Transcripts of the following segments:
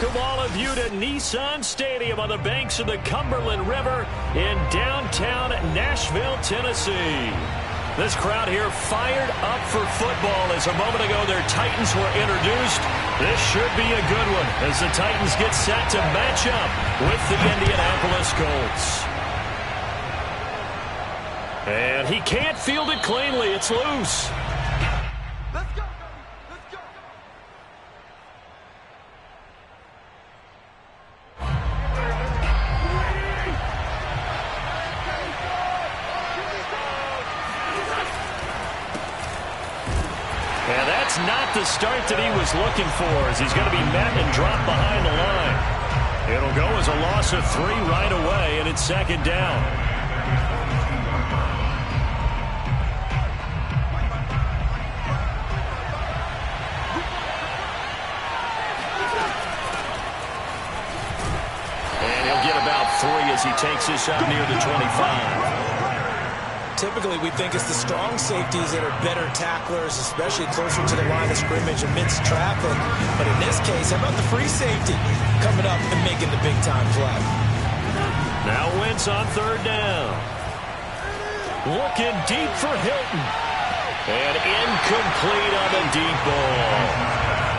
Welcome all of you to Nissan Stadium on the banks of the Cumberland River in downtown Nashville, Tennessee. This crowd here fired up for football as a moment ago their Titans were introduced. This should be a good one as the Titans get set to match up with the Indianapolis Colts. And he can't field it cleanly. It's loose. And that's not the start that he was looking for, as he's going to be met and dropped behind the line. It'll go as a loss of 3 right away, and it's second down. And he'll get about 3 as he takes this up near the 25. Typically, we think it's the strong safeties that are better tacklers, especially closer to the line of scrimmage amidst traffic. But in this case, how about the free safety coming up and making the big-time play? Now Wentz on third down. Looking deep for Hilton. And incomplete on the deep ball.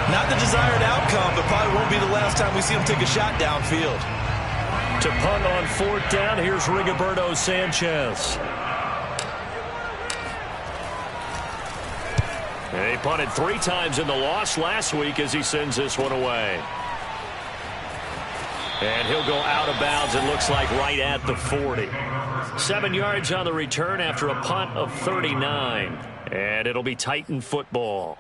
Not the desired outcome, but probably won't be the last time we see him take a shot downfield. To punt on fourth down, here's Rigoberto Sanchez. He punted 3 times in the loss last week as he sends this one away. And he'll go out of bounds, it looks like, right at the 40. 7 yards on the return after a punt of 39. And it'll be Titan football.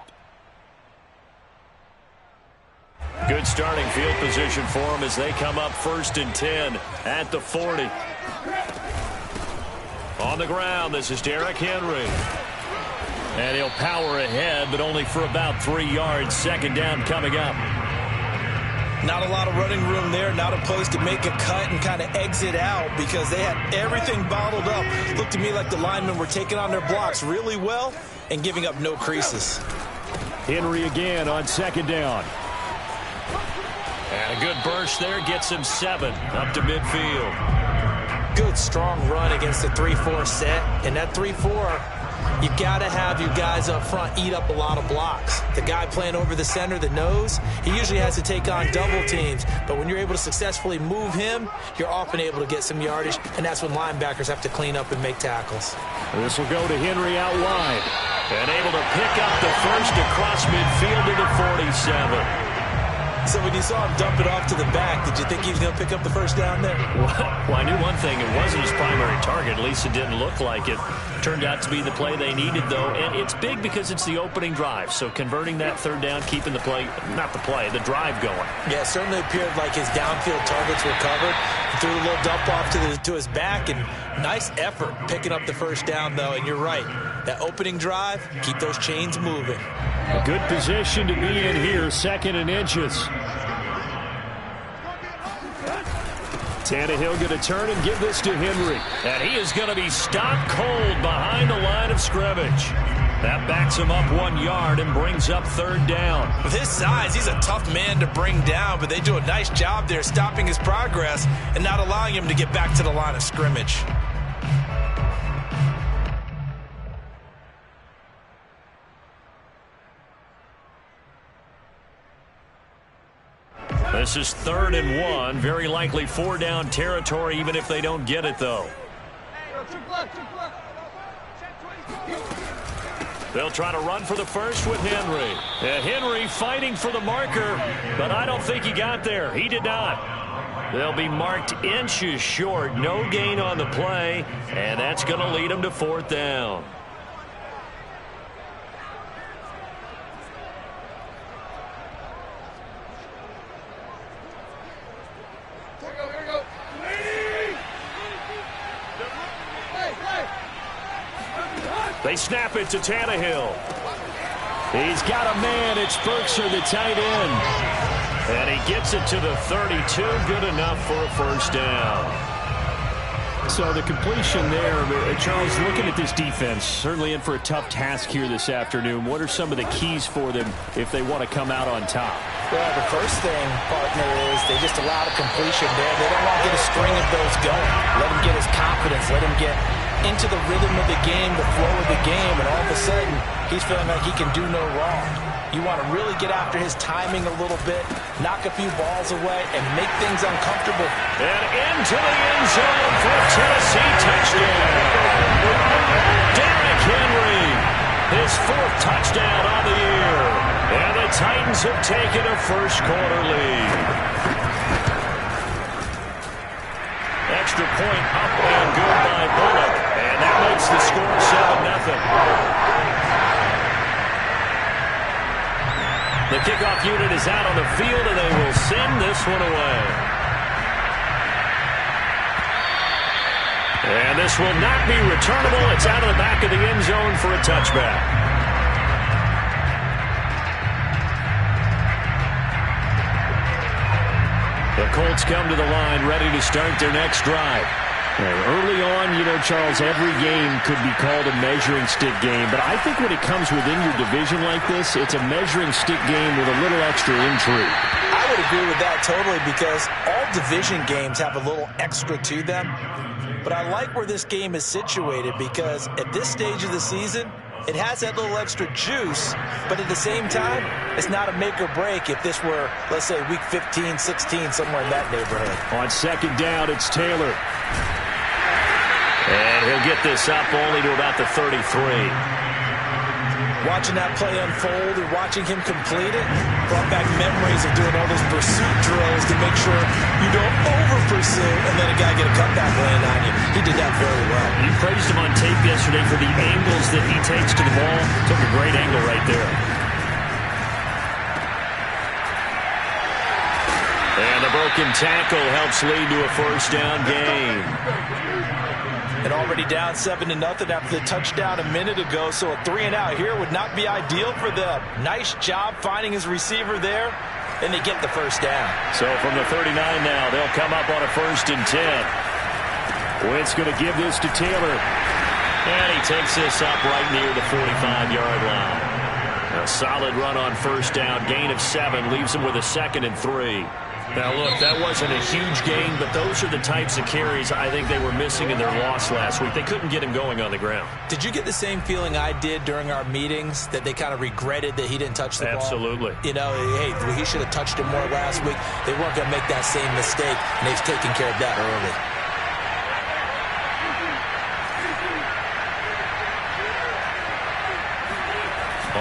Good starting field position for them as they come up 1st and 10 at the 40. On the ground, this is Derrick Henry. And he'll power ahead, but only for about 3 yards. Second down coming up. Not a lot of running room there. Not a place to make a cut and kind of exit out because they had everything bottled up. Looked to me like the linemen were taking on their blocks really well and giving up no creases. Henry again on second down. And a good burst there gets him 7 up to midfield. Good, strong run against the 3-4 set. And that 3-4... you've got to have your guys up front eat up a lot of blocks. The guy playing over the center, the nose, he usually has to take on double teams. But when you're able to successfully move him, you're often able to get some yardage, and that's when linebackers have to clean up and make tackles. This will go to Henry out wide. And able to pick up the first across midfield to the 47. So when you saw him dump it off to the back, did you think he was going to pick up the first down there? Well, I knew one thing. It wasn't his primary target. At least it didn't look like it. Turned out to be the play they needed, though. And it's big because it's the opening drive. So converting that third down, keeping the play, not the play, the drive going. Yeah, it certainly appeared like his downfield targets were covered. He threw a little dump off to his back, and nice effort picking up the first down, though. And you're right. That opening drive, keep those chains moving. A good position to be in here, 2nd and inches. Tannehill going to turn and give this to Henry. And he is going to be stopped cold behind the line of scrimmage. That backs him up 1 yard and brings up third down. With his size, he's a tough man to bring down, but they do a nice job there stopping his progress and not allowing him to get back to the line of scrimmage. This is 3rd and 1. Very likely 4-down territory, even if they don't get it, though. They'll try to run for the first with Henry. And Henry fighting for the marker, but I don't think he got there. He did not. They'll be marked inches short. No gain on the play, and that's going to lead them to 4th down. They snap it to Tannehill. He's got a man. It's Berkshire, the tight end. And he gets it to the 32. Good enough for a first down. So the completion there, Charles, looking at this defense, certainly in for a tough task here this afternoon. What are some of the keys for them if they want to come out on top? Well, the first thing, partner, is they just allow the completion there. They don't want to get a string of those going. Let him get his confidence. Let him get into the rhythm of the game, the flow of the game, and all of a sudden, he's feeling like he can do no wrong. You want to really get after his timing a little bit, knock a few balls away, and make things uncomfortable. And into the end zone for a Tennessee touchdown. Derrick Henry, his 4th touchdown on the year. And the Titans have taken a first-quarter lead. Extra point up and good by Bullock. And that makes the score 7-0. The kickoff unit is out on the field, and they will send this one away. And this will not be returnable. It's out of the back of the end zone for a touchback. The Colts come to the line, ready to start their next drive. Early on, you know, Charles, every game could be called a measuring stick game. But I think when it comes within your division like this, it's a measuring stick game with a little extra intrigue. I would agree with that totally, because all division games have a little extra to them. But I like where this game is situated, because at this stage of the season, it has that little extra juice, but at the same time, it's not a make or break if this were, let's say, week 15, 16, somewhere in that neighborhood. On second down, it's Taylor. And he'll get this up only to about the 33. Watching that play unfold and watching him complete it brought back memories of doing all those pursuit drills to make sure you don't over-pursue and let a guy get a cutback land on you. He did that very well. You praised him on tape yesterday for the angles that he takes to the ball. Took a great angle right there. And the broken tackle helps lead to a first down gain. And already down 7-0 after the touchdown a minute ago, so a 3-and-out here would not be ideal for them. Nice job finding his receiver there, and they get the first down. So from the 39 now, they'll come up on a 1st and 10. Wentz going to give this to Taylor. And he takes this up right near the 45-yard line. A solid run on first down, gain of 7, leaves him with a 2nd and 3. Now, look, that wasn't a huge gain, but those are the types of carries I think they were missing in their loss last week. They couldn't get him going on the ground. Did you get the same feeling I did during our meetings, that they kind of regretted that he didn't touch the ball? Absolutely. You know, hey, he should have touched him more last week. They weren't going to make that same mistake, and they've taken care of that early.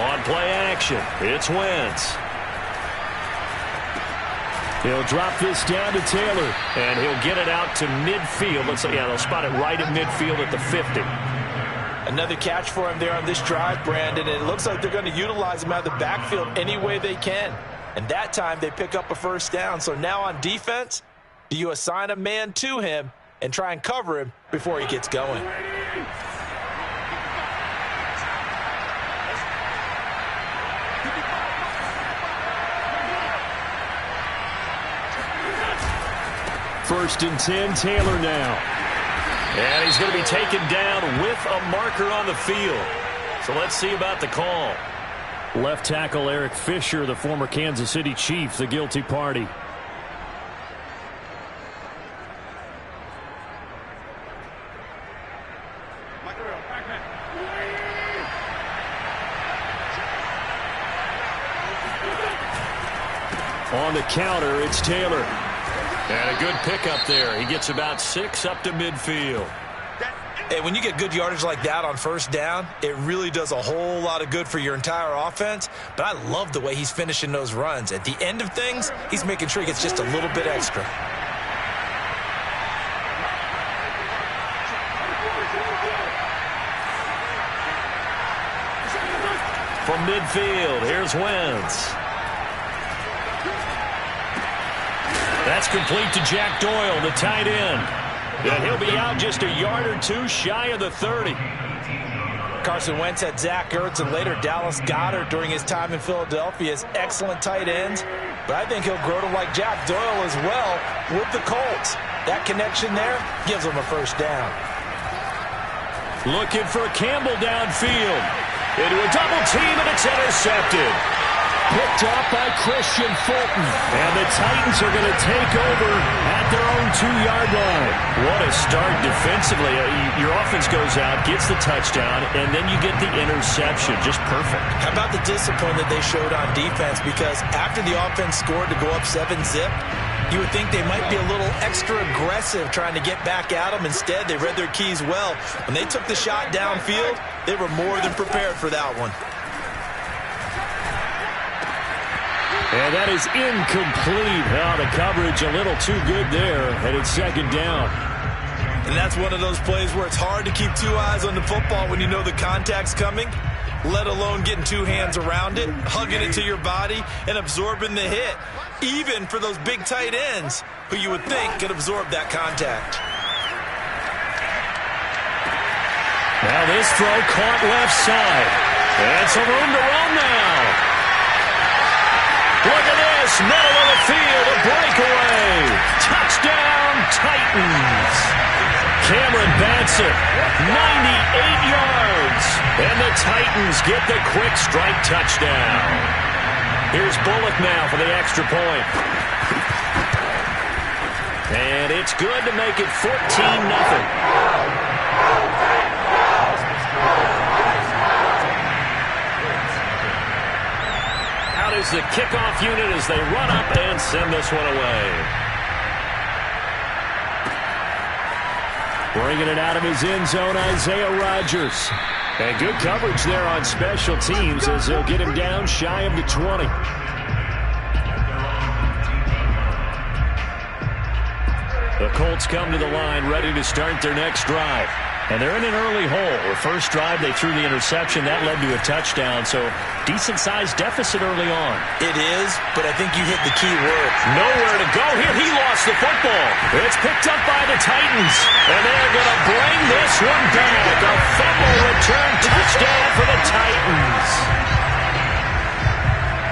On play action, it's Wentz. He'll drop this down to Taylor, and he'll get it out to midfield. They'll spot it right at midfield at the 50. Another catch for him there on this drive, Brandon, and it looks like they're going to utilize him out of the backfield any way they can. And that time they pick up a first down. So now on defense, do you assign a man to him and try and cover him before he gets going? First and 10, Taylor now. And he's going to be taken down with a marker on the field. So let's see about the call. Left tackle Eric Fisher, the former Kansas City Chief, the guilty party. On the counter, it's Taylor. And a good pickup there. He gets about 6 up to midfield. Hey, when you get good yardage like that on first down, it really does a whole lot of good for your entire offense. But I love the way he's finishing those runs. At the end of things, he's making sure he gets just a little bit extra. From midfield, here's Wentz. That's complete to Jack Doyle, the tight end. And he'll be out just a yard or two shy of the 30. Carson Wentz had Zach Ertz and later Dallas Goedert during his time in Philadelphia as excellent tight ends. But I think he'll grow to like Jack Doyle as well with the Colts. That connection there gives him a first down. Looking for Campbell downfield. Into a double team, and it's intercepted. Picked up by Christian Fulton. And the Titans are going to take over at their own 2-yard line. What a start defensively. Your offense goes out, gets the touchdown, and then you get the interception. Just perfect. How about the discipline that they showed on defense? Because after the offense scored to go up 7-zip, you would think they might be a little extra aggressive trying to get back at them. Instead, they read their keys well. When they took the shot downfield, they were more than prepared for that one. And that is incomplete. Oh, the coverage a little too good there, and it's second down. And that's one of those plays where it's hard to keep 2 eyes on the football when you know the contact's coming, let alone getting 2 hands around it, hugging it to your body, and absorbing the hit, even for those big tight ends who you would think could absorb that contact. Now this throw caught left side. And some room to run now. Look at this, middle of the field, a breakaway. Touchdown, Titans. Cameron Batson, 98 yards. And the Titans get the quick strike touchdown. Here's Bullock now for the extra point. And it's good to make it 14-0. Is the kickoff unit as they run up and send this one away. Bringing it out of his end zone, Isaiah Rodgers. And good coverage there on special teams as they'll get him down shy of the 20. The Colts come to the line ready to start their next drive. And they're in an early hole. The first drive, they threw the interception. That led to a touchdown, so decent-sized deficit early on. It is, but I think you hit the key word. Nowhere to go here. He lost the football. It's picked up by the Titans, and they're going to bring this one back. A fumble return touchdown for the Titans.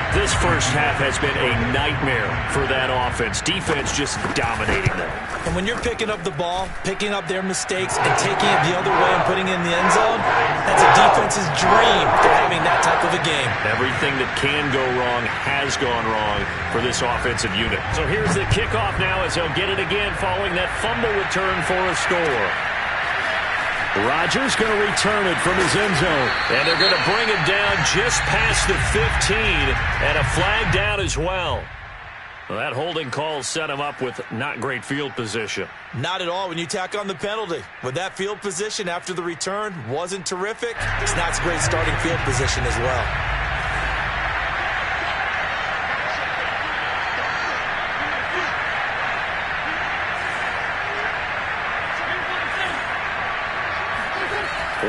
This first half has been a nightmare for that offense. Defense just dominating them. And when you're picking up the ball, picking up their mistakes, and taking it the other way and putting it in the end zone, that's a defense's dream for having that type of a game. Everything that can go wrong has gone wrong for this offensive unit. So here's the kickoff now as they'll get it again following that fumble return for a score. Rodgers going to return it from his end zone. And they're going to bring it down just past the 15. And a flag down as well. Well, that holding call set him up with not great field position. Not at all when you tack on the penalty. With that field position after the return wasn't terrific, it's not a great starting field position as well.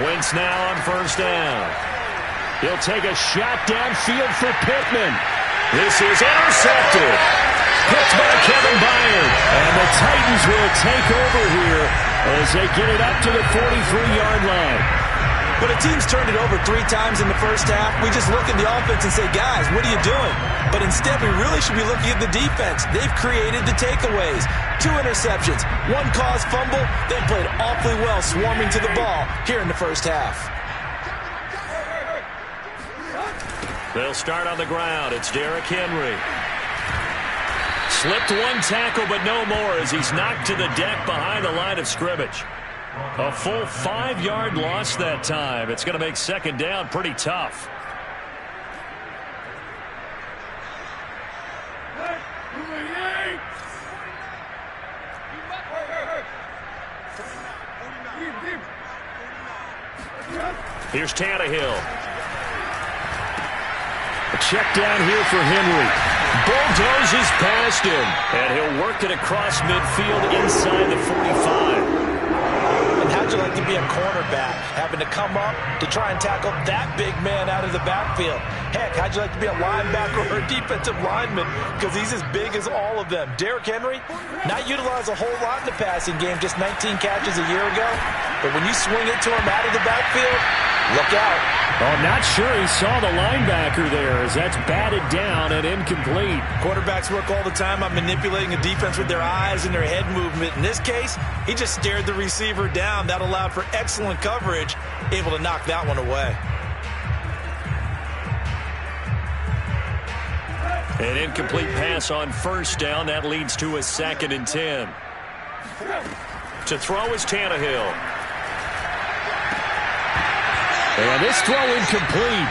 Wentz now on first down. He'll take a shot downfield for Pittman. This is intercepted. Picked by Kevin Byard. And the Titans will take over here as they get it up to the 43-yard line. When a team's turned it over 3 times in the first half, we just look at the offense and say, guys, what are you doing? But instead, we really should be looking at the defense. They've created the takeaways. 2 interceptions, 1 caused fumble. They played awfully well swarming to the ball here in the first half. They'll start on the ground. It's Derrick Henry. Slipped 1 tackle, but no more as he's knocked to the deck behind the line of scrimmage. A full 5-yard loss that time. It's going to make second down pretty tough. Here's Tannehill. A check down here for Henry. Bulldozes past him. And he'll work it across midfield inside the 45. And how'd you like to be a cornerback, having to come up to try and tackle that big man out of the backfield? Heck, how'd you like to be a linebacker or a defensive lineman? Because he's as big as all of them. Derrick Henry, not utilized a whole lot in the passing game, just 19 catches a year ago. But when you swing it to him out of the backfield, Look out. Oh, I'm not sure he saw the linebacker there as that's batted down and incomplete. Quarterbacks work all the time on manipulating a defense with their eyes and their head movement. In this case, he just stared the receiver down. That allowed for excellent coverage, able to knock that one away. An incomplete pass on first down. That leads to a 2nd and 10. To throw is Tannehill. And this throw incomplete.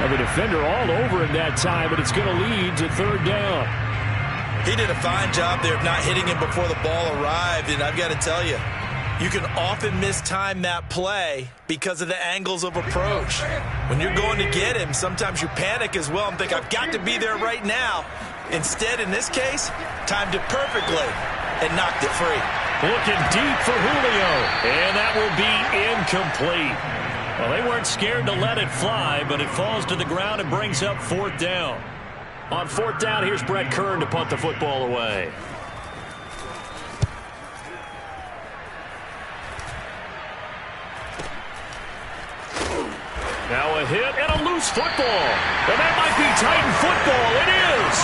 Now the defender all over him that time, but it's going to lead to 3rd down. He did a fine job there of not hitting him before the ball arrived, and I've got to tell you, you can often mistime that play because of the angles of approach. When you're going to get him, sometimes you panic as well and think, I've got to be there right now. Instead, in this case, timed it perfectly and knocked it free. Looking deep for Julio, and that will be incomplete. Well, they weren't scared to let it fly, but it falls to the ground and brings up 4th down. On 4th down, here's Brett Kern to punt the football away. Now a hit and a loose football. And that might be Titan football. It is.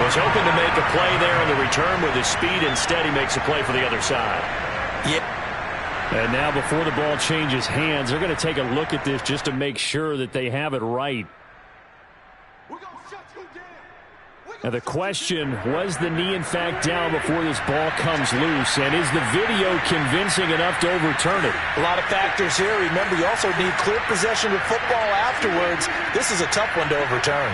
Was hoping to make a play there on the return with his speed. Instead, he makes a play for the other side. Yeah. And now before the ball changes hands, they're going to take a look at this just to make sure that they have it right. Now the question, was the knee in fact down before this ball comes loose? And is the video convincing enough to overturn it? A lot of factors here. Remember, you also need clear possession of football afterwards. This is a tough one to overturn.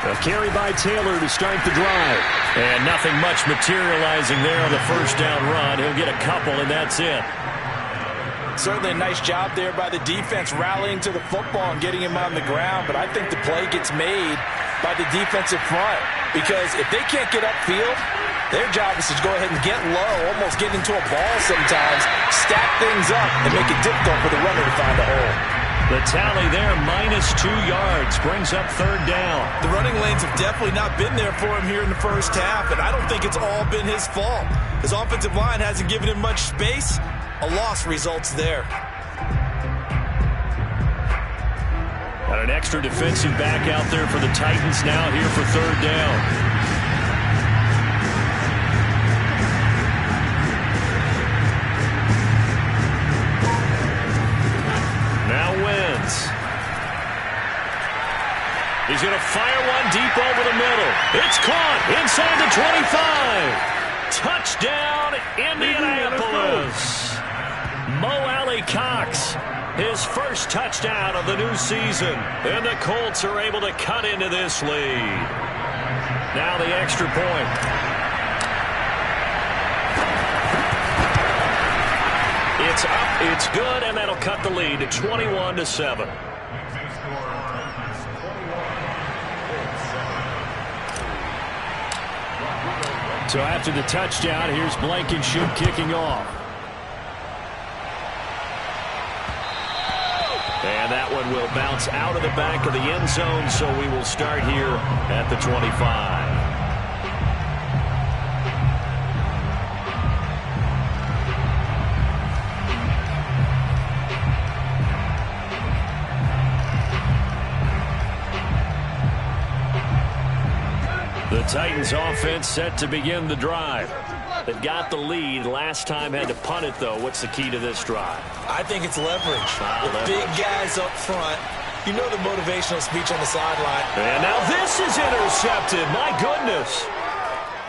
A carry by Taylor to start the drive. And nothing much materializing there on the first down run. He'll get a couple, and that's it. Certainly a nice job there by the defense rallying to the football and getting him on the ground. But I think the play gets made by the defensive front. Because if they can't get upfield, their job is to go ahead and get low, almost get into a ball sometimes, stack things up, and make it difficult for the runner to find a hole. The tally there, -2 yards, brings up 3rd down. The running lanes have definitely not been there for him here in the first half, and I don't think it's all been his fault. His offensive line hasn't given him much space. A loss results there. Got an extra defensive back out there for the Titans now here for 3rd down. Now Wentz. He's going to fire one deep over the middle. It's caught inside the 25. Touchdown, Indianapolis. Mo Alley-Cox, his first touchdown of the new season. And the Colts are able to cut into this lead. Now the extra point. It's up, it's good, and that'll cut the lead to 21-7. So after the touchdown, here's Blankenship kicking off. And that one will bounce out of the back of the end zone, so we will start here at the 25. The Titans offense set to begin the drive. They've got the lead. Last time had to punt it, though. What's the key to this drive? I think it's leverage. Big guys up front. You know the motivational speech on the sideline. And now this is intercepted. My goodness.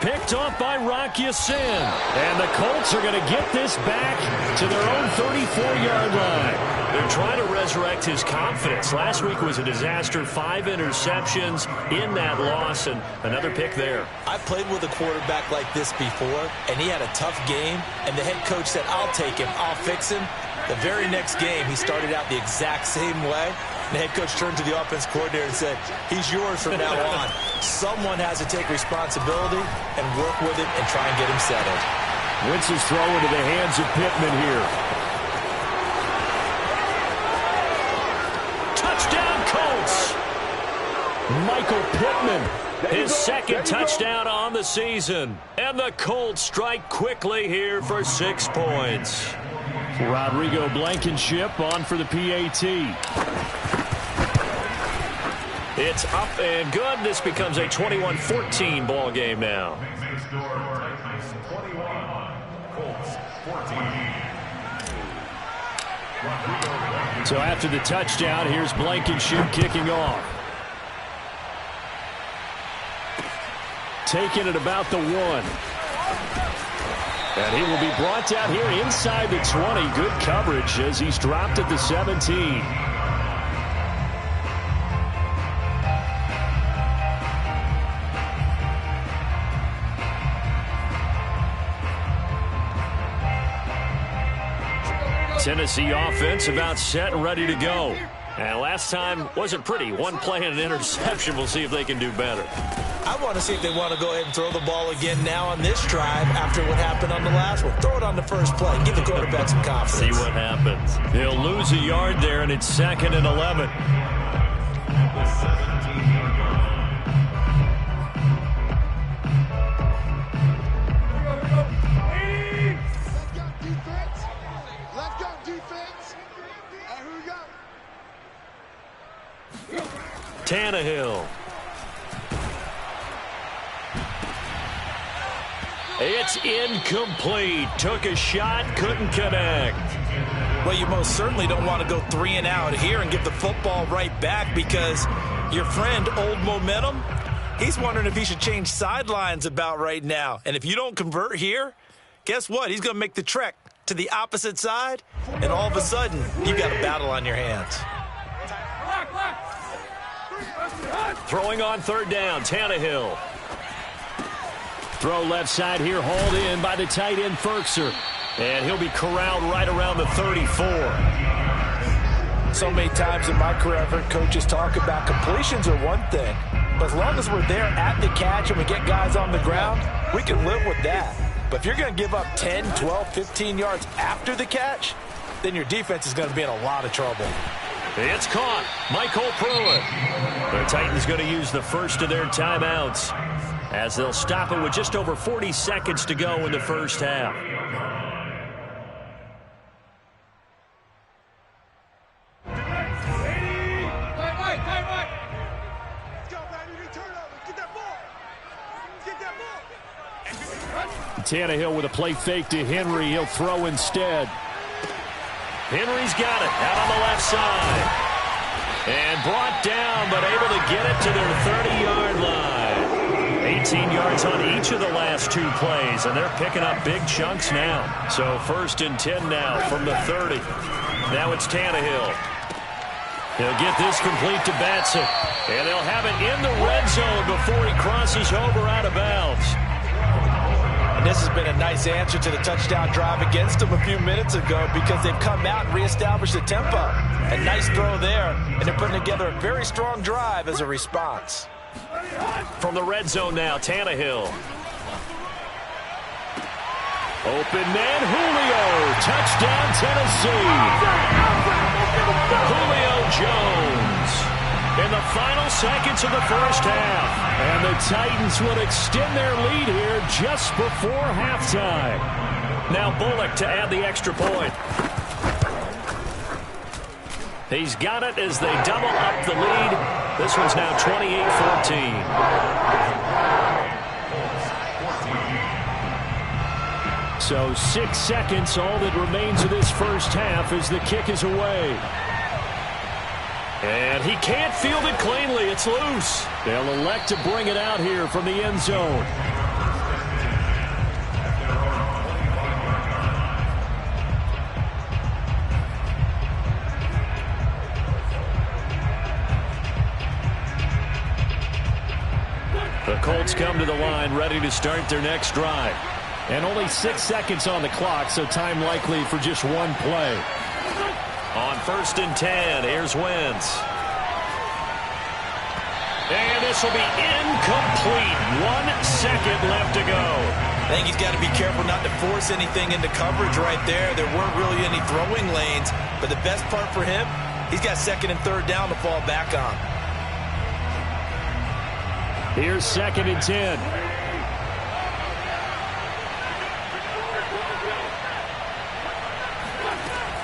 Picked off by Rock Ya-Sin. And the Colts are going to get this back to their own 34-yard line. They're trying to resurrect his confidence. Last week was a disaster. 5 interceptions in that loss, and another pick there. I played with a quarterback like this before, and he had a tough game, and the head coach said, I'll take him, I'll fix him. The very next game, he started out the exact same way. The head coach turned to the offense coordinator and said, he's yours from now on. Someone has to take responsibility and work with it and try and get him settled. Wentz's throw into the hands of Pittman here. Touchdown, Colts! Michael Pittman, his second touchdown on the season. And the Colts strike quickly here for 6 points. Rodrigo Blankenship on for the PAT. It's up and good. This becomes a 21-14 ball game now. So after the touchdown, here's Blankenship kicking off. Taking it about the 1. And he will be brought down here inside the 20. Good coverage as he's dropped at the 17. Tennessee offense about set and ready to go. And last time wasn't pretty. One play and an interception. We'll see if they can do better. I want to see if they want to go ahead and throw the ball again now on this drive after what happened on the last one. Throw it on the first play. Give the quarterback some confidence. See what happens. They'll lose a yard there, and it's 2nd and 11. Tannehill. It's incomplete. Took a shot, couldn't connect. Well, you most certainly don't want to go 3 and out here and get the football right back because your friend, Old Momentum, he's wondering if he should change sidelines about right now. And if you don't convert here, guess what? He's going to make the trek to the opposite side, and all of a sudden, you've got a battle on your hands. Throwing on 3rd down, Tannehill. Throw left side here, hauled in by the tight end, Ferkser. And he'll be corralled right around the 34. So many times in my career, I've heard coaches talk about completions are one thing. But as long as we're there at the catch and we get guys on the ground, we can live with that. But if you're going to give up 10, 12, 15 yards after the catch, then your defense is going to be in a lot of trouble. It's caught. Michael Pruitt. The Titans going to use the first of their timeouts as they'll stop it with just over 40 seconds to go in the first half. Tannehill with a play fake to Henry. He'll throw instead. Henry's got it out on the left side. And brought down, but able to get it to their 30-yard line. 18 yards on each of the last 2 plays, and they're picking up big chunks now. So 1st and 10 now from the 30. Now it's Tannehill. He'll get this complete to Batson. And they'll have it in the red zone before he crosses over out of bounds. And this has been a nice answer to the touchdown drive against them a few minutes ago because they've come out and reestablished the tempo. A nice throw there, and they're putting together a very strong drive as a response. From the red zone now, Tannehill. Open man, Julio. Touchdown, Tennessee. Julio Jones in the final seconds of the first half. And the Titans will extend their lead here just before halftime. Now Bullock to add the extra point. He's got it as they double up the lead. This one's now 28-14. So 6 seconds, all that remains of this first half as the kick is away. And he can't field it cleanly. It's loose. They'll elect to bring it out here from the end zone. The Colts come to the line, ready to start their next drive. And only 6 seconds on the clock, so time likely for just one play. On 1st and 10, here's Wentz. And this will be incomplete. 1 second left to go. I think he's got to be careful not to force anything into coverage right there. There weren't really any throwing lanes, but the best part for him, he's got 2nd and 3rd down to fall back on. Here's 2nd and 10.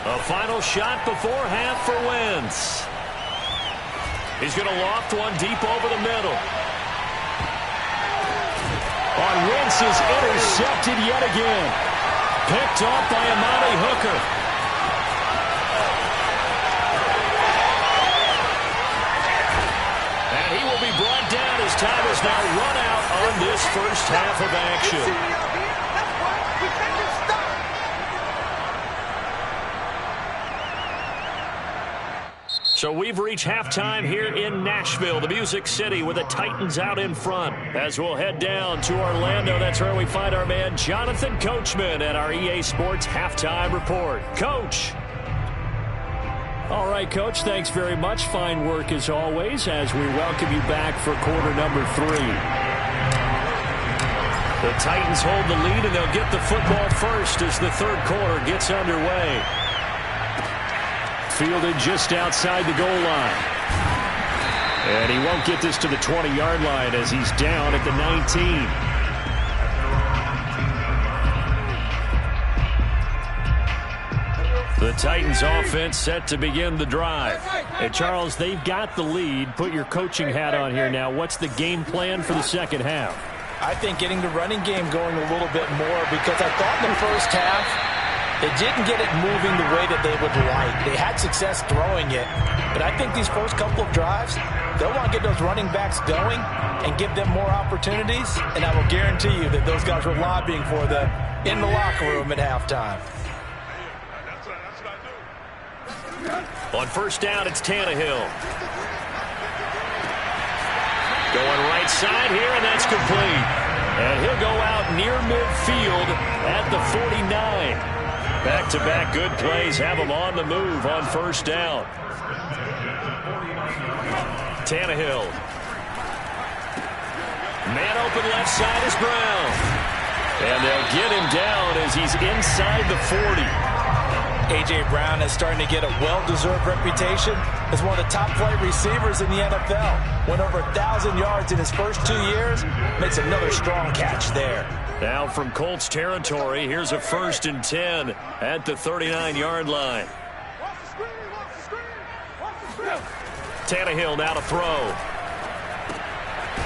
A final shot before half for Wentz. He's going to loft one deep over the middle. On Wentz is intercepted yet again. Picked off by Amani Hooker. And he will be brought down as time is now run out on this first half of action. So we've reached halftime here in Nashville, the Music City, with the Titans out in front. As we'll head down to Orlando, that's where we find our man Jonathan Coachman at our EA Sports Halftime Report. Coach. All right, Coach, thanks very much. Fine work as always as we welcome you back for quarter number 3. The Titans hold the lead, and they'll get the football first as the third quarter gets underway. Fielded just outside the goal line. And he won't get this to the 20-yard line as he's down at the 19. The Titans offense set to begin the drive. Hey, Charles, they've got the lead. Put your coaching hat on here now. What's the game plan for the second half? I think getting the running game going a little bit more, because I thought in the first half they didn't get it moving the way that they would like. They had success throwing it, but I think these first couple of drives, they'll want to get those running backs going and give them more opportunities, and I will guarantee you that those guys were lobbying for them in the locker room at halftime. On first down, it's Tannehill. Going right side here, and that's complete. And he'll go out near midfield at the 49. Back-to-back good plays have him on the move on first down. Tannehill. Man open left side is Brown. And they'll get him down as he's inside the 40. A.J. Brown is starting to get a well-deserved reputation as one of the top-flight receivers in the NFL. Went over 1,000 yards in his first 2 years. Makes another strong catch there. Now from Colts territory, here's a 1st and 10 at the 39-yard line. Tannehill now to throw.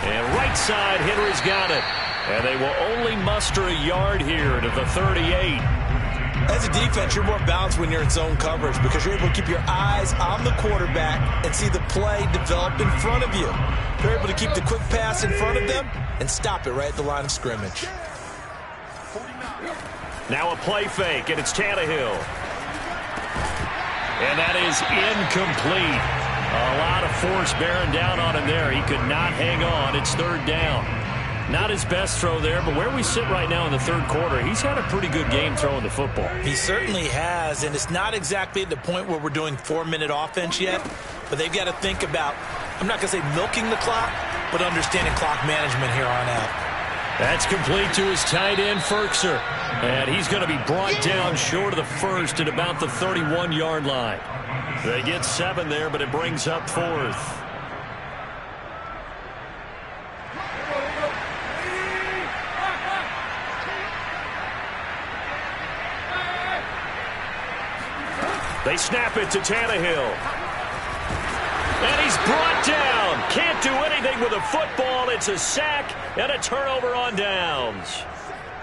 And right side, Henry's got it. And they will only muster a yard here to the 38. As a defense, you're more balanced when you're in zone coverage because you're able to keep your eyes on the quarterback and see the play develop in front of you. You're able to keep the quick pass in front of them and stop it right at the line of scrimmage. Now a play fake, and it's Tannehill. And that is incomplete. A lot of force bearing down on him there. He could not hang on. It's third down. Not his best throw there, but where we sit right now in the third quarter, he's had a pretty good game throwing the football. He certainly has, and it's not exactly at the point where we're doing 4-minute offense yet, but they've got to think about, I'm not going to say milking the clock, but understanding clock management here on out. That's complete to his tight end, Ferkser. And he's going to be brought down short of the first at about the 31-yard line. They get 7 there, but it brings up 4th. They snap it to Tannehill. And he's brought down. Can't do anything with a football. It's a sack and a turnover on downs.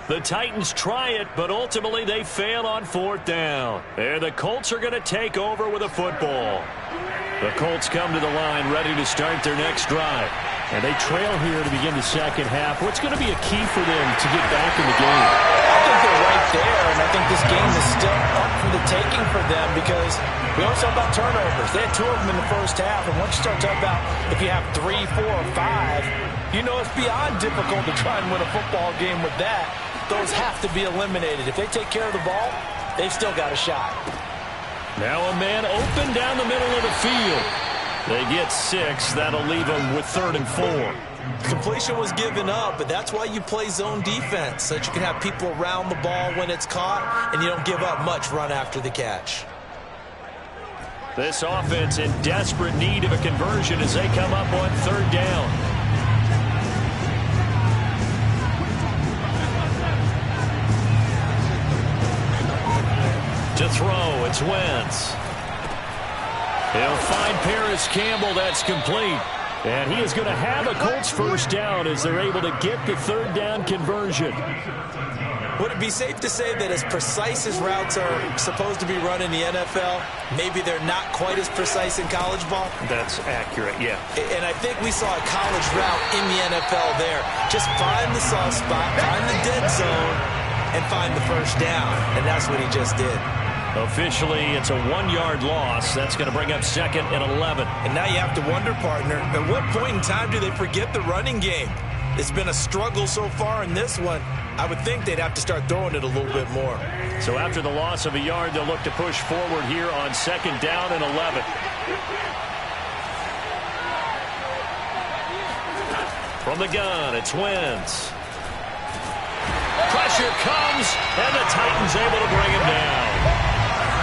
The Titans try it, but ultimately they fail on 4th down. And the Colts are going to take over with a football. The Colts come to the line ready to start their next drive. And they trail here to begin the second half. What's going to be a key for them to get back in the game? I think they're right there, and I think this game is still up for the taking for them because we always talk about turnovers. They had 2 of them in the first half, and once you start talking about if you have 3, 4, or 5, you know it's beyond difficult to try and win a football game with that. Those have to be eliminated. If they take care of the ball, they've still got a shot. Now a man open down the middle of the field. They get 6. That'll leave them with 3rd and 4. Completion was given up, but that's why you play zone defense, so that you can have people around the ball when it's caught, and you don't give up much run after the catch. This offense in desperate need of a conversion as they come up on 3rd down. To throw it's Wentz. He'll find Paris Campbell. That's complete. And he is going to have a Colts first down as they're able to get the third down conversion. Would it be safe to say that as precise as routes are supposed to be run in the NFL, maybe they're not quite as precise in college ball? That's accurate, yeah. And I think we saw a college route in the NFL there. Just find the soft spot, find the dead zone, and find the first down. And that's what he just did. Officially, it's a 1-yard loss. That's going to bring up 2nd and 11. And now you have to wonder, partner, at what point in time do they forget the running game? It's been a struggle so far in this one. I would think they'd have to start throwing it a little bit more. So after the loss of a yard, they'll look to push forward here on 2nd down and 11. From the gun, it's Wentz. Pressure comes, and the Titans able to bring him down.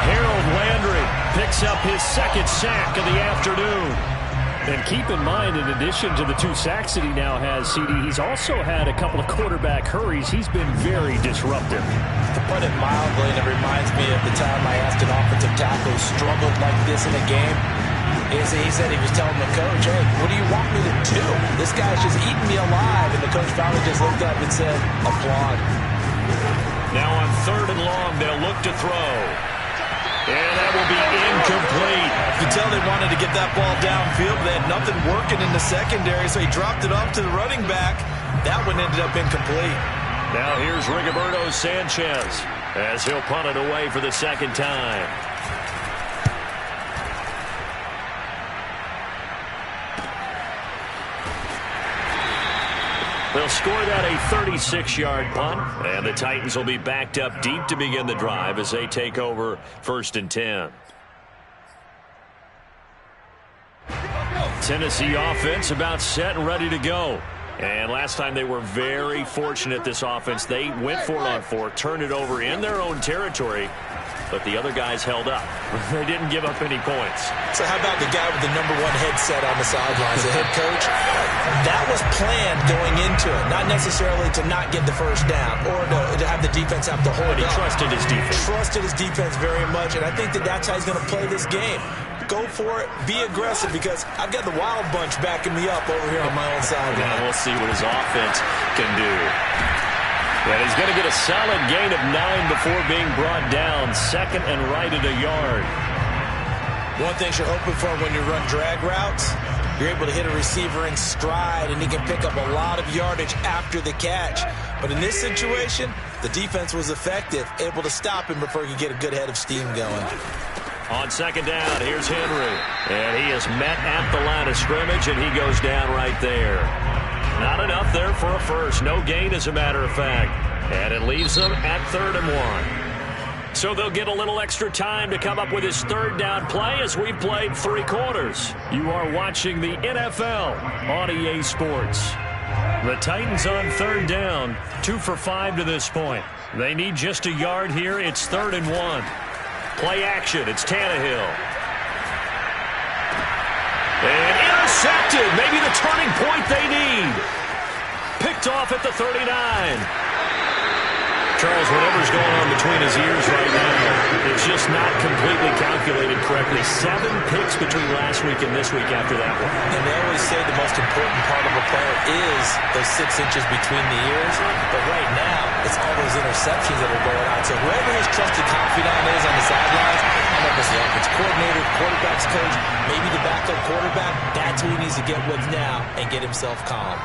Harold Landry picks up his 2nd sack of the afternoon. And keep in mind, in addition to the 2 sacks that he now has, CD, he's also had a couple of quarterback hurries. He's been very disruptive. To put it mildly, and it reminds me of the time I asked an offensive tackle who struggled like this in a game. He said he was telling the coach, hey, what do you want me to do? This guy's just eating me alive. And the coach finally just looked up and said, applaud. Now on 3rd and long, they'll look to throw. And that will be incomplete. You can tell they wanted to get that ball downfield, but they had nothing working in the secondary, so he dropped it off to the running back. That one ended up incomplete. Now here's Rigoberto Sanchez as he'll punt it away for the 2nd time. They'll score that a 36-yard punt, and the Titans will be backed up deep to begin the drive as they take over 1st and 10. Tennessee offense about set and ready to go. And last time they were very fortunate, this offense. They went for it on 4th, turned it over in their own territory, but the other guys held up. They didn't give up any points. So how about the guy with the #1 headset on the sidelines, the head coach? That was planned going into it, not necessarily to not get the first down or to have the defense have to hold But he up. trusted his defense. Trusted his defense very much, and I think that's how he's going to play this game. Go for it, be aggressive, because I've got the wild bunch backing me up over here on my own sideline. And we'll see what his offense can do. And he's going to get a solid gain of 9 before being brought down. 2nd and right at a yard. One thing you're hoping for when you run drag routes, you're able to hit a receiver in stride, and he can pick up a lot of yardage after the catch. But in this situation, the defense was effective, able to stop him before he could get a good head of steam going. On 2nd down, here's Henry. And he is met at the line of scrimmage, and he goes down right there. Not enough there for a first. No gain, as a matter of fact. And it leaves them at 3rd and 1. So they'll get a little extra time to come up with his 3rd down play as we played 3 quarters. You are watching the NFL on EA Sports. The Titans on 3rd down, 2 for 5 to this point. They need just a yard here. It's 3rd and 1. Play action. It's Tannehill. And intercepted. Maybe the turning point they need. Picked off at the 39. Charles, whatever's going on between his ears right now, it's just not completely calculated correctly. 7 picks between last week and this week after that one. And they always say the most important part of a player is those 6 inches between the ears. But right now, it's all those interceptions that are going on. So whoever his trusted confidant is on the sidelines, I don't know if it's the offensive coordinator, quarterback's coach, maybe the backup quarterback, that's who he needs to get with now and get himself calm.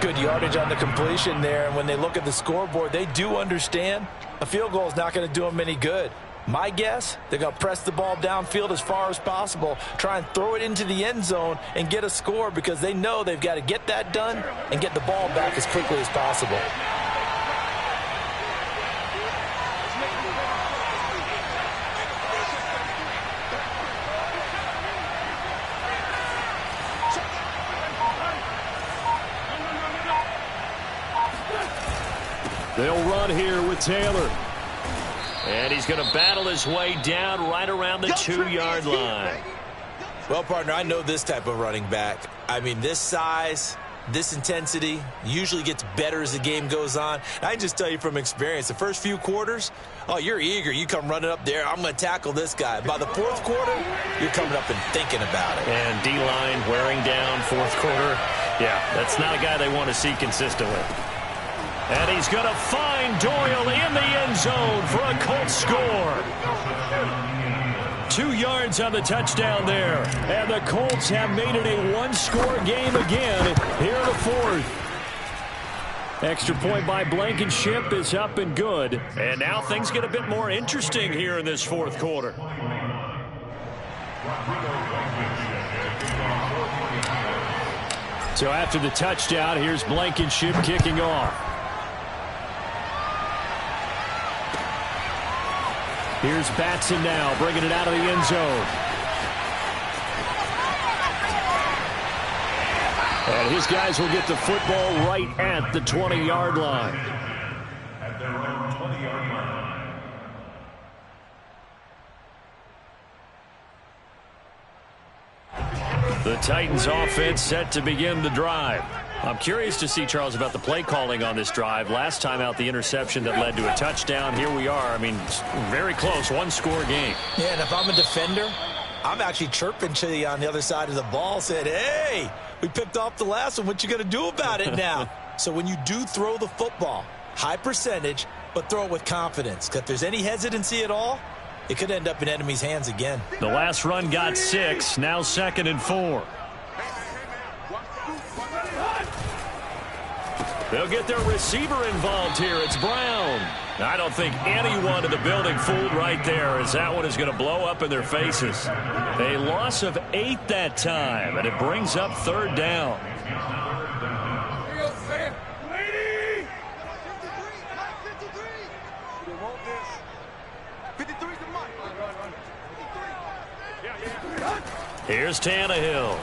Good yardage on the completion there, and when they look at the scoreboard, they do understand a field goal is not going to do them any good. My guess, they're going to press the ball downfield as far as possible, try and throw it into the end zone and get a score, because they know they've got to get that done and get the ball back as quickly as possible. They'll run here with Taylor. And he's going to battle his way down right around the 2-yard line. Well, partner, I know this type of running back. I mean, this size, this intensity usually gets better as the game goes on. I can just tell you from experience, the first few quarters, oh, you're eager. You come running up there. I'm going to tackle this guy. By the fourth quarter, you're coming up and thinking about it. And D-line wearing down fourth quarter. Yeah, that's not a guy they want to see consistently. And he's going to find Doyle in the end zone for a Colts score. 2 yards on the touchdown there. And the Colts have made it a one-score game again here in the fourth. Extra point by Blankenship is up and good. And now things get a bit more interesting here in this fourth quarter. So after the touchdown, here's Blankenship kicking off. Here's Batson now, bringing it out of the end zone. And his guys will get the football right at the 20-yard line. At their own 20-yard line. The Titans offense set to begin the drive. I'm curious to see, Charles, about the play calling on this drive. Last time out, the interception that led to a touchdown. Here we are. I mean, very close, one-score game. Yeah, and if I'm a defender, I'm actually chirping to you on the other side of the ball, said, hey, we picked off the last one. What you going to do about it now? So when you do throw the football, high percentage, but throw it with confidence. Because if there's any hesitancy at all, it could end up in enemy's hands again. The last run got 6, now 2nd and 4. They'll get their receiver involved here. It's Brown. I don't think anyone in the building fooled right there, as that one is going to blow up in their faces. A loss of 8 that time, and it brings up 3rd down. Here's Tannehill.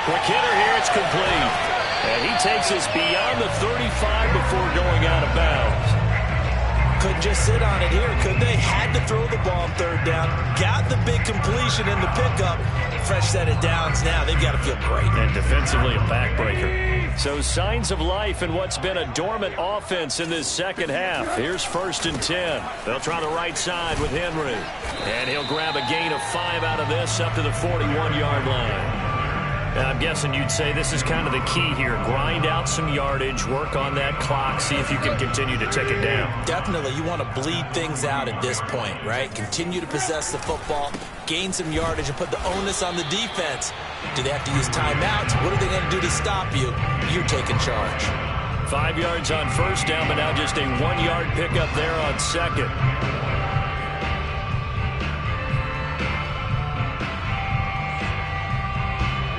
Quick hitter here, it's complete. And he takes us beyond the 35 before going out of bounds. Couldn't just sit on it here, could they? Had to throw the ball on 3rd down. Got the big completion in the pickup. Fresh set of downs now. They've got to feel great. And defensively a backbreaker. So signs of life in what's been a dormant offense in this second half. Here's 1st and 10. They'll try the right side with Henry. And he'll grab a gain of 5 out of this up to the 41-yard line. I'm guessing you'd say this is kind of the key here. Grind out some yardage, work on that clock, see if you can continue to take it down. Definitely. You want to bleed things out at this point, right? Continue to possess the football, gain some yardage, and put the onus on the defense. Do they have to use timeouts? What are they going to do to stop you? You're taking charge. 5 yards on 1st down, but now just a 1-yard pickup there on 2nd.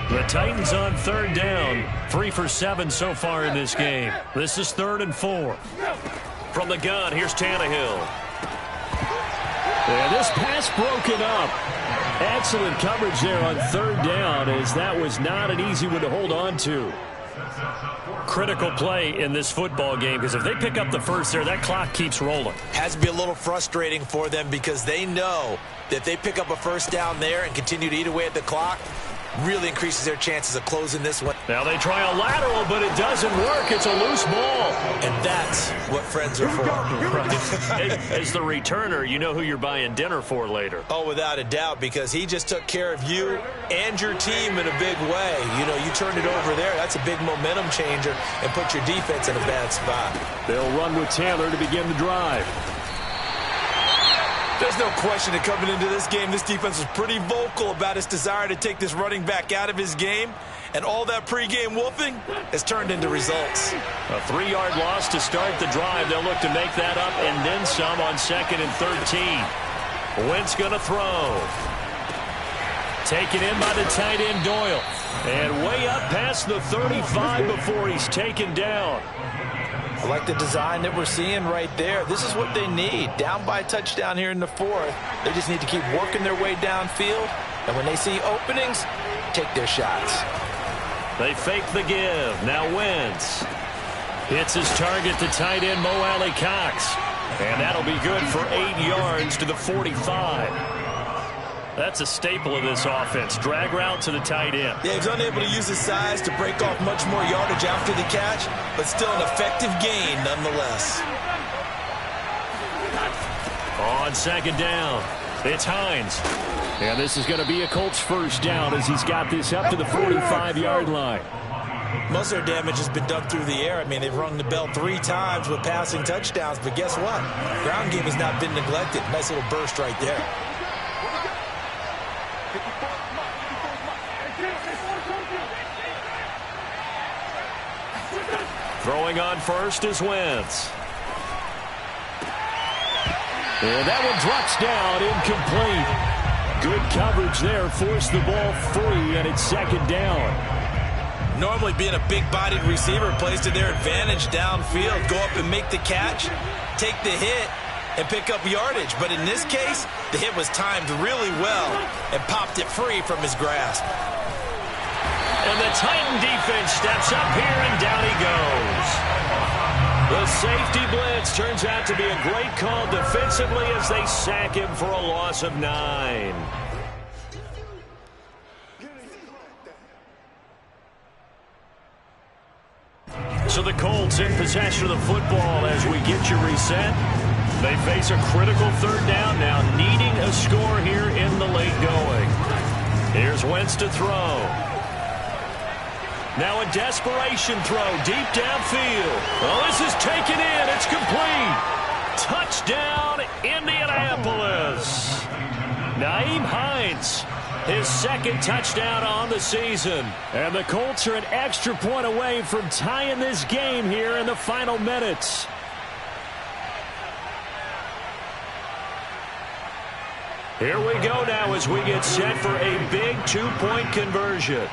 The Titans on 3rd down, 3 for 7 so far in this game. This is 3rd and 4. From the gun, here's Tannehill. And this pass broken up. Excellent coverage there on 3rd down, as that was not an easy one to hold on to. Critical play in this football game, because if they pick up the first there, that clock keeps rolling. Has to be a little frustrating for them, because they know that if they pick up a 1st down there and continue to eat away at the clock, really increases their chances of closing this one. Now they try a lateral, but it doesn't work. It's a loose ball. And that's what friends are for. Right. As the returner, you know who you're buying dinner for later. Oh, without a doubt, because he just took care of you and your team in a big way. You know, you turned it over there. That's a big momentum changer and put your defense in a bad spot. They'll run with Taylor to begin the drive. There's no question that coming into this game, this defense was pretty vocal about its desire to take this running back out of his game. And all that pregame wolfing has turned into results. A 3-yard loss to start the drive. They'll look to make that up and then some on 2nd and 13. Wentz going to throw. Taken in by the tight end Doyle. And way up past the 35 before he's taken down. I like the design that we're seeing right there. This is what they need. Down by a touchdown here in the 4th. They just need to keep working their way downfield. And when they see openings, take their shots. They fake the give. Now Wentz hits his target to tight end Mo Alley Cox. And that'll be good for 8 yards to the 45. That's a staple of this offense. Drag route to the tight end. Yeah, he's unable to use his size to break off much more yardage after the catch, but still an effective gain nonetheless. On second down, it's Hines. And this is going to be a Colts first down as he's got this up to the 45-yard line. Most of their damage has been done through the air. I mean, they've rung the bell 3 times with passing touchdowns, but guess what? Ground game has not been neglected. Nice little burst right there. Throwing on first is Wentz. And that one drops down, incomplete. Good coverage there, forced the ball free, and it's second down. Normally being a big-bodied receiver plays to their advantage downfield. Go up and make the catch, take the hit, and pick up yardage. But in this case, the hit was timed really well and popped it free from his grasp. And the Titan defense steps up here, and down he goes. The safety blitz turns out to be a great call defensively as they sack him for a loss of 9. So the Colts in possession of the football as we get you reset. They face a critical third down now, needing a score here in the late going. Here's Wentz to throw. Now a desperation throw deep downfield. Oh, this is taken in. It's complete. Touchdown, Indianapolis. Nyheim Hines, his second touchdown on the season. And the Colts are an extra point away from tying this game here in the final minutes. Here we go now as we get set for a big 2-point conversion.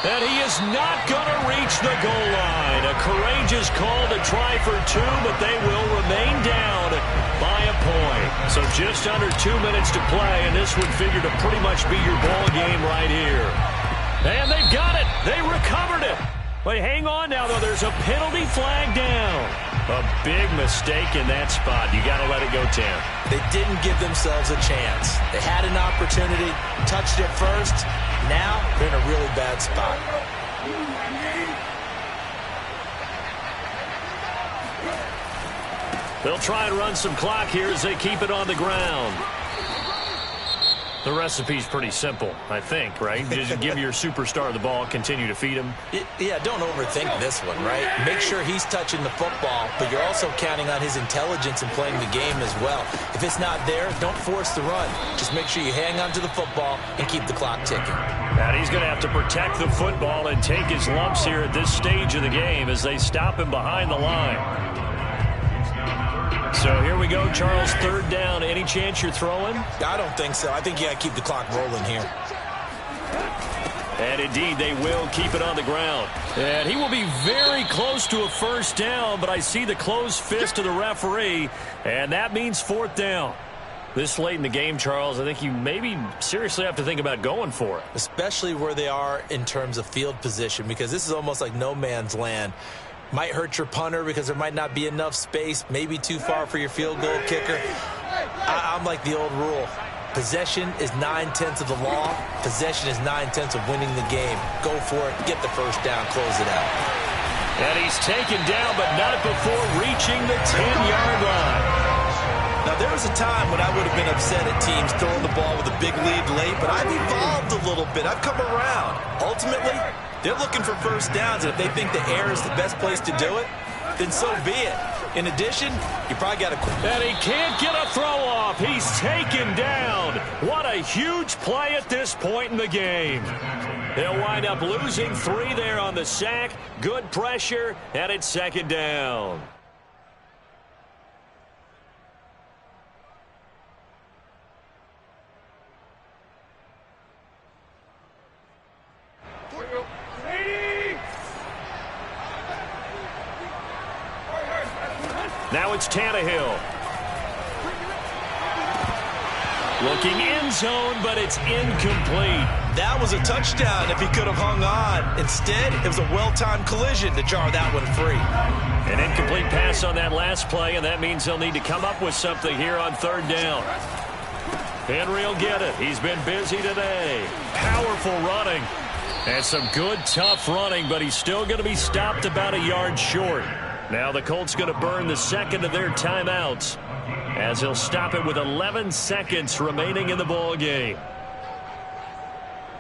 And he is not going to reach the goal line. A courageous call to try for 2, but they will remain down by a point. So just under 2 minutes to play, and this would figure to pretty much be your ball game right here. And they've got it. They recovered it. But hang on now, though. There's a penalty flag down. A big mistake in that spot. You got to let it go, Tim. They didn't give themselves a chance. They had an opportunity, touched it first. Now they're in a really bad spot. They'll try and run some clock here as they keep it on the ground. The recipe's pretty simple, I think, right? Just give your superstar the ball, continue to feed him. Yeah, don't overthink this one, right? Make sure he's touching the football, but you're also counting on his intelligence in playing the game as well. If it's not there, don't force the run. Just make sure you hang on to the football and keep the clock ticking. And he's going to have to protect the football and take his lumps here at this stage of the game as they stop him behind the line. So here we go, Charles, third down. Any chance you're throwing? I don't think so. I think you got to keep the clock rolling here. And indeed, they will keep it on the ground. And he will be very close to a first down, but I see the closed fist of the referee, and that means fourth down. This late in the game, Charles, I think you maybe seriously have to think about going for it. Especially where they are in terms of field position, because this is almost like no man's land. Might hurt your punter because there might not be enough space, maybe too far for your field goal kicker. I'm like the old rule. Possession is 9/10 of the law. Possession is 9/10 of winning the game. Go for it. Get the first down. Close it out. And he's taken down, but not before reaching the 10-yard line. Now, there was a time when I would have been upset at teams throwing the ball with a big lead late, but I've evolved a little bit. I've come around. Ultimately, they're looking for first downs, and if they think the air is the best place to do it, then so be it. In addition, you probably got to... And he can't get a throw off. He's taken down. What a huge play at this point in the game. They'll wind up losing 3 there on the sack. Good pressure, and it's second down. Now it's Tannehill. Looking end zone, but it's incomplete. That was a touchdown if he could have hung on. Instead, it was a well-timed collision to jar that one free. An incomplete pass on that last play, and that means they'll need to come up with something here on third down. Henry will get it. He's been busy today. Powerful running. And some good, tough running, but he's still going to be stopped about a yard short. Now the Colts going to burn the second of their timeouts as he'll stop it with 11 seconds remaining in the ball game.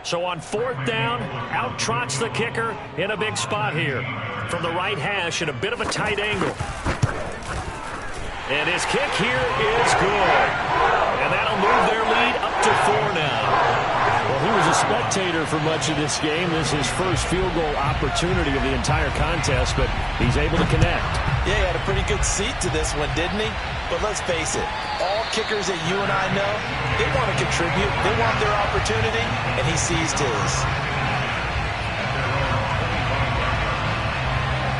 So on fourth down, out trots the kicker in a big spot here. From the right hash at a bit of a tight angle. And his kick here is good. And that'll move their lead up to 4 now. Well, he was a spectator for much of this game. This is his first field goal opportunity of the entire contest, but he's able to connect. Yeah, he had a pretty good seat to this one, didn't he? But let's face it, all kickers that you and I know, they want to contribute. They want their opportunity, and he seized his.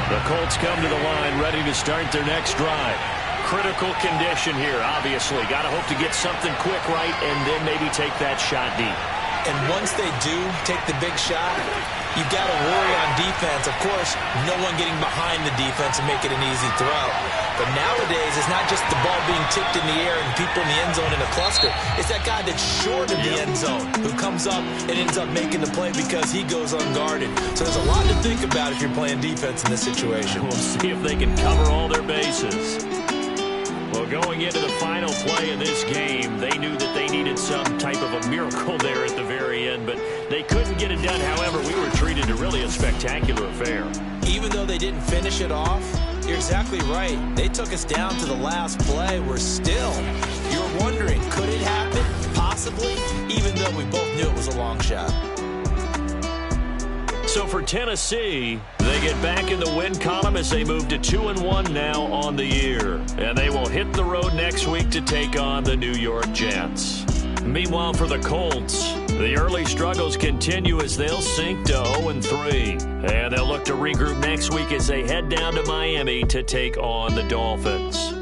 The Colts come to the line ready to start their next drive. Critical condition here, obviously. Got to hope to get something quick right and then maybe take that shot deep. And once they do take the big shot, you've got to worry on defense. Of course, no one getting behind the defense and make it an easy throw. But nowadays, it's not just the ball being tipped in the air and people in the end zone in a cluster. It's that guy that's short of the end zone who comes up and ends up making the play because he goes unguarded. So there's a lot to think about if you're playing defense in this situation. We'll see if they can cover all their bases. Well, going into the final play of this game, they knew that they needed some type of a miracle there at the very end, but they couldn't get it done. However, we were treated to really a spectacular affair. Even though they didn't finish it off, you're exactly right. They took us down to the last play. We're still, you're wondering, could it happen? Possibly, even though we both knew it was a long shot. So for Tennessee, they get back in the win column as they move to 2-1 now on the year. And they will hit the road next week to take on the New York Jets. Meanwhile, for the Colts, the early struggles continue as they'll sink to 0-3. And they'll look to regroup next week as they head down to Miami to take on the Dolphins.